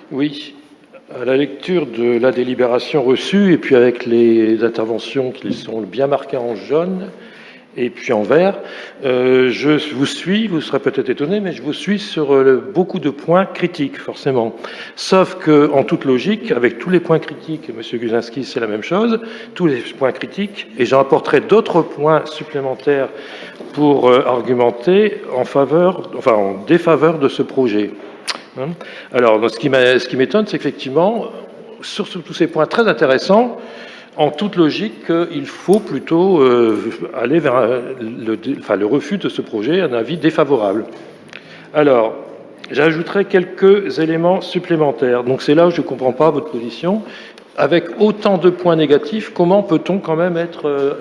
Oui, à la lecture de la délibération reçue, et puis avec les interventions qui sont bien marquées en jaune et puis en vert, je vous suis, vous serez peut-être étonné, mais je vous suis sur beaucoup de points critiques, forcément. Sauf que, en toute logique, avec tous les points critiques, M. Guzinski, c'est la même chose, tous les points critiques, et j'en apporterai d'autres points supplémentaires pour argumenter en défaveur de ce projet. Alors, ce qui m'étonne, c'est qu'effectivement, sur tous ces points très intéressants, en toute logique, il faut plutôt aller vers le refus de ce projet, un avis défavorable. Alors, j'ajouterai quelques éléments supplémentaires. Donc c'est là où je ne comprends pas votre position. Avec autant de points négatifs, comment peut-on quand même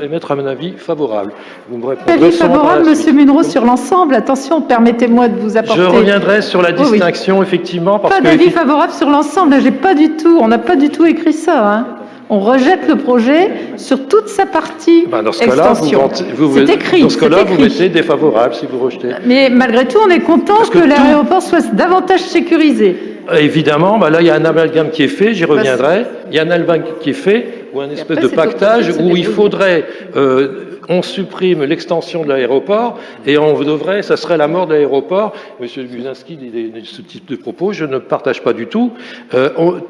émettre un avis favorable? Vous me répondrez. Avis favorable, Monsieur Munro, sur l'ensemble. Attention, permettez-moi de vous apporter. Je reviendrai sur la distinction, effectivement. Parce pas d'avis favorable sur l'ensemble. J'ai pas du tout. On n'a pas du tout écrit ça. Hein. On rejette le projet sur toute sa partie extension. C'est écrit. Dans ce cas-là, vous mettez défavorable si vous rejetez. Mais malgré tout, on est content que l'aéroport soit davantage sécurisé. Évidemment, là, il y a un amalgame qui est fait, j'y reviendrai. Il y a un amalgame qui est fait, ou un espèce de pactage où il faudrait, on supprime l'extension de l'aéroport et on devrait, ça serait la mort de l'aéroport. Monsieur Guzinski dit ce type de propos, je ne partage pas du tout.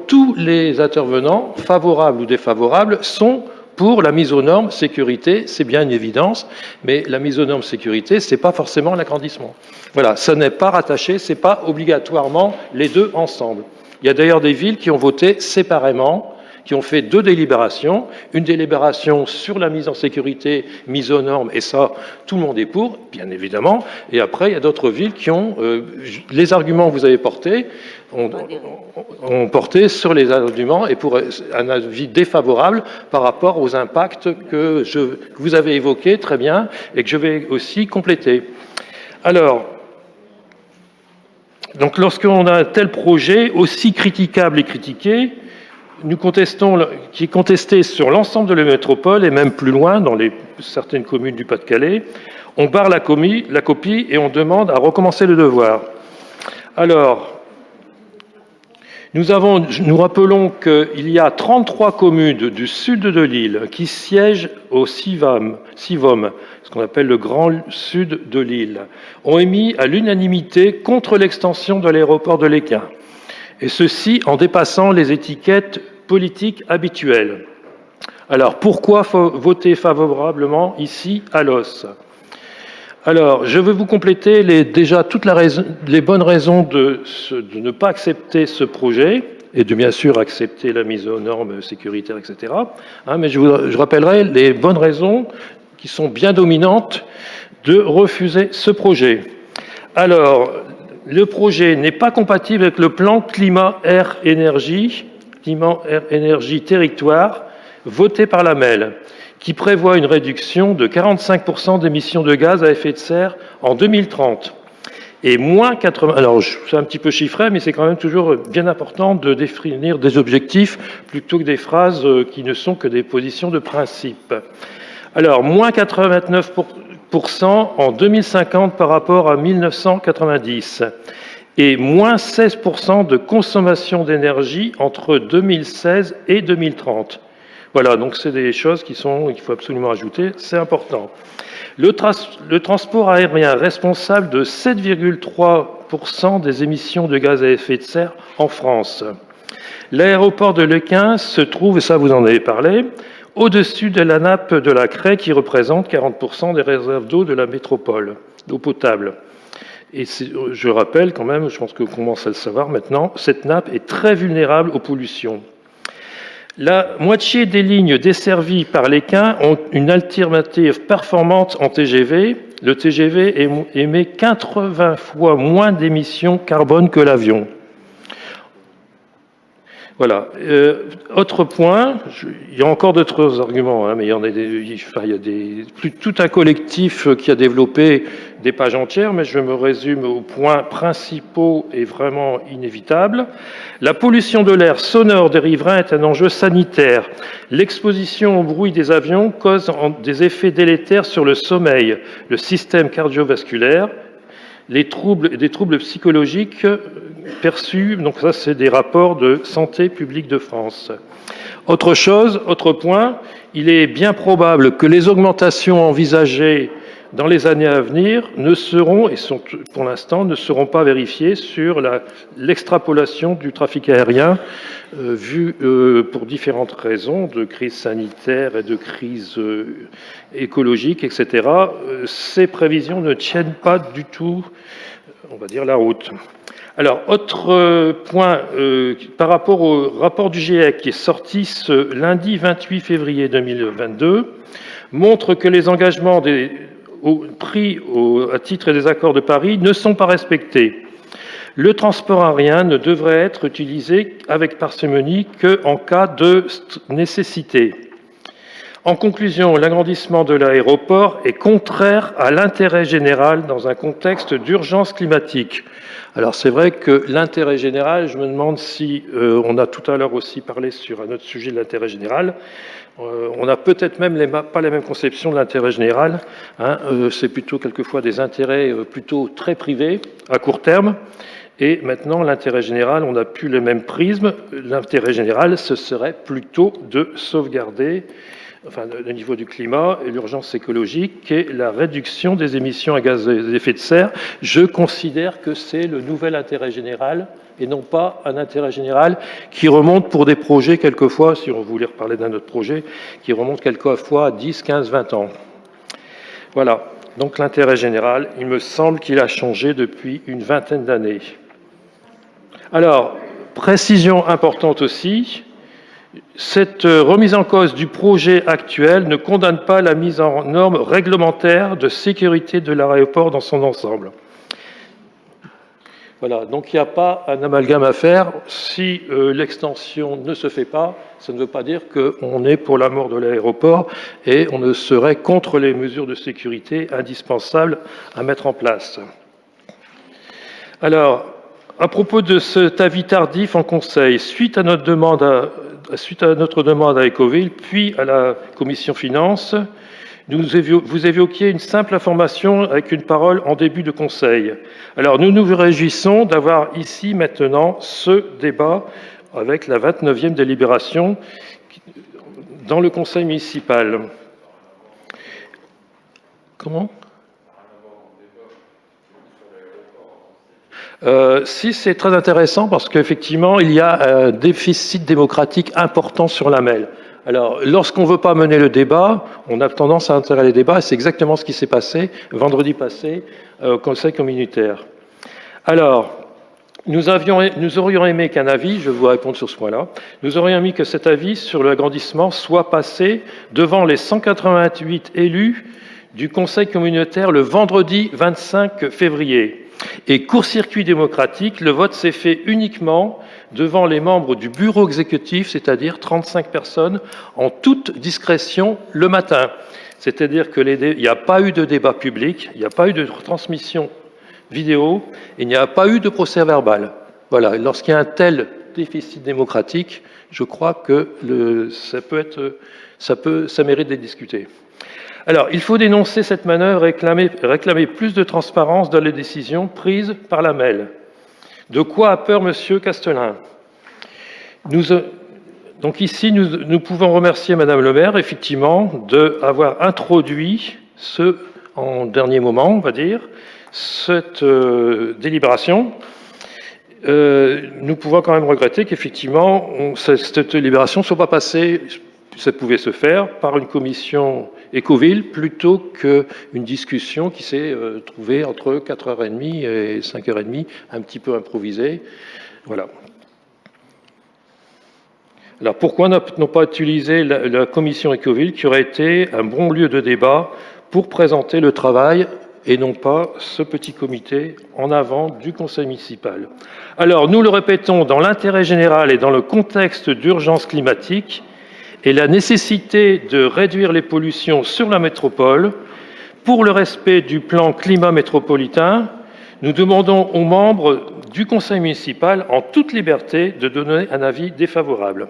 Tous les intervenants, favorables ou défavorables, sont pour la mise aux normes sécurité, c'est bien une évidence, mais la mise aux normes sécurité, c'est pas forcément l'agrandissement. Voilà, ça n'est pas rattaché, c'est pas obligatoirement les deux ensemble. Il y a d'ailleurs des villes qui ont voté séparément, qui ont fait deux délibérations, une délibération sur la mise en sécurité, mise aux normes, et ça, tout le monde est pour, bien évidemment, et après, il y a d'autres villes qui ont, les arguments que vous avez portés, ont porté sur les arguments et pour un avis défavorable par rapport aux impacts que vous avez évoqués très bien et que je vais aussi compléter. Alors, donc lorsqu'on a un tel projet aussi critiquable et critiqué, qui est contesté sur l'ensemble de la métropole et même plus loin dans certaines communes du Pas-de-Calais, on barre la copie et on demande à recommencer le devoir. Alors, nous rappelons qu'il y a 33 communes du sud de l'île qui siègent au CIVOM, ce qu'on appelle le Grand Sud de l'île, ont émis à l'unanimité contre l'extension de l'aéroport de Léquin, et ceci en dépassant les étiquettes politiques habituelles. Alors, pourquoi voter favorablement ici à l'os ? Alors, je veux vous compléter déjà toutes les bonnes raisons de ne pas accepter ce projet et de bien sûr accepter la mise aux normes sécuritaires, etc. Mais je rappellerai les bonnes raisons qui sont bien dominantes de refuser ce projet. Alors, le projet n'est pas compatible avec le plan climat-air-énergie territoire voté par la MEL, qui prévoit une réduction de 45% d'émissions de gaz à effet de serre en 2030. Et moins 80... Alors, c'est un petit peu chiffré, mais c'est quand même toujours bien important de définir des objectifs plutôt que des phrases qui ne sont que des positions de principe. Alors, moins 89% en 2050 par rapport à 1990 et moins 16% de consommation d'énergie entre 2016 et 2030. Voilà, donc c'est des choses qu'il faut absolument ajouter, c'est important. Le transport aérien responsable de 7,3% des émissions de gaz à effet de serre en France. L'aéroport de Léquin se trouve, et ça vous en avez parlé, au-dessus de la nappe de la Craie qui représente 40% des réserves d'eau de la métropole, d'eau potable. Et je rappelle quand même, je pense que vous commencez à le savoir maintenant, cette nappe est très vulnérable aux pollutions. La moitié des lignes desservies par Léquin ont une alternative performante en TGV. Le TGV émet 80 fois moins d'émissions carbone que l'avion. Voilà. Autre point, il y a encore d'autres arguments, mais il y a tout un collectif qui a développé des pages entières, mais je me résume aux points principaux et vraiment inévitables. La pollution de l'air sonore des riverains est un enjeu sanitaire. L'exposition au bruit des avions cause des effets délétères sur le sommeil, le système cardiovasculaire, des troubles psychologiques perçus. Donc ça, c'est des rapports de Santé publique de France. Autre point, il est bien probable que les augmentations envisagées dans les années à venir ne seront, et sont pour l'instant, ne seront pas vérifiées sur l'extrapolation du trafic aérien vu pour différentes raisons, de crise sanitaire et de crise écologique, etc. Ces prévisions ne tiennent pas du tout, on va dire, la route. Alors, autre point, par rapport au rapport du GIEC qui est sorti ce lundi 28 février 2022, montre que les engagements pris à titre des accords de Paris ne sont pas respectés. Le transport aérien ne devrait être utilisé avec parcimonie qu'en cas de nécessité. En conclusion, l'agrandissement de l'aéroport est contraire à l'intérêt général dans un contexte d'urgence climatique. Alors c'est vrai que l'intérêt général, je me demande si, on a tout à l'heure aussi parlé sur un autre sujet de l'intérêt général, on n'a peut-être même pas la même conception de l'intérêt général, hein, c'est plutôt quelquefois des intérêts plutôt très privés, à court terme, et maintenant l'intérêt général, on n'a plus le même prisme, l'intérêt général, ce serait plutôt de sauvegarder le niveau du climat et l'urgence écologique et la réduction des émissions à gaz à effet de serre. Je considère que c'est le nouvel intérêt général et non pas un intérêt général qui remonte pour des projets quelquefois, si on voulait reparler d'un autre projet, qui remonte quelquefois à 10, 15, 20 ans. Voilà, donc l'intérêt général, il me semble qu'il a changé depuis une vingtaine d'années. Alors, précision importante aussi, cette remise en cause du projet actuel ne condamne pas la mise en norme réglementaire de sécurité de l'aéroport dans son ensemble. Voilà, donc il n'y a pas un amalgame à faire. Si l'extension ne se fait pas, ça ne veut pas dire qu'on est pour la mort de l'aéroport et on ne serait contre les mesures de sécurité indispensables à mettre en place. Alors, à propos de cet avis tardif en Conseil, suite à notre demande à Ecoville, puis à la Commission Finances, vous évoquiez une simple information avec une parole en début de Conseil. Alors nous nous réjouissons d'avoir ici maintenant ce débat avec la 29e délibération dans le Conseil municipal. Comment ? Si, c'est très intéressant parce qu'effectivement, il y a un déficit démocratique important sur la MEL. Alors, lorsqu'on ne veut pas mener le débat, on a tendance à enterrer les débats, et c'est exactement ce qui s'est passé vendredi passé au Conseil communautaire. Alors, nous aurions aimé qu'un avis, je vais vous répondre sur ce point-là, nous aurions aimé que cet avis sur l'agrandissement soit passé devant les 188 élus du Conseil communautaire le vendredi 25 février. Et court-circuit démocratique, le vote s'est fait uniquement devant les membres du bureau exécutif, c'est-à-dire 35 personnes, en toute discrétion le matin. C'est-à-dire qu'il n'y a pas eu de débat public, il n'y a pas eu de transmission vidéo, il n'y a pas eu de procès-verbal. Voilà, lorsqu'il y a un tel déficit démocratique, je crois que ça mérite d'être discuté. Alors, il faut dénoncer cette manœuvre et réclamer plus de transparence dans les décisions prises par la MEL. De quoi a peur M. Castelin ? Donc ici, nous pouvons remercier Mme le maire, effectivement, d'avoir introduit en dernier moment, on va dire, cette délibération. Nous pouvons quand même regretter qu'effectivement, cette délibération ne soit pas passée, ça pouvait se faire par une commission Ecoville plutôt qu'une discussion qui s'est trouvée entre 4h30 et 5h30, un petit peu improvisée. Voilà. Alors pourquoi n'ont pas utilisé la commission Ecoville qui aurait été un bon lieu de débat pour présenter le travail et non pas ce petit comité en avant du conseil municipal. Alors nous le répétons, dans l'intérêt général et dans le contexte d'urgence climatique, et la nécessité de réduire les pollutions sur la métropole, pour le respect du plan climat métropolitain, nous demandons aux membres du conseil municipal, en toute liberté, de donner un avis défavorable.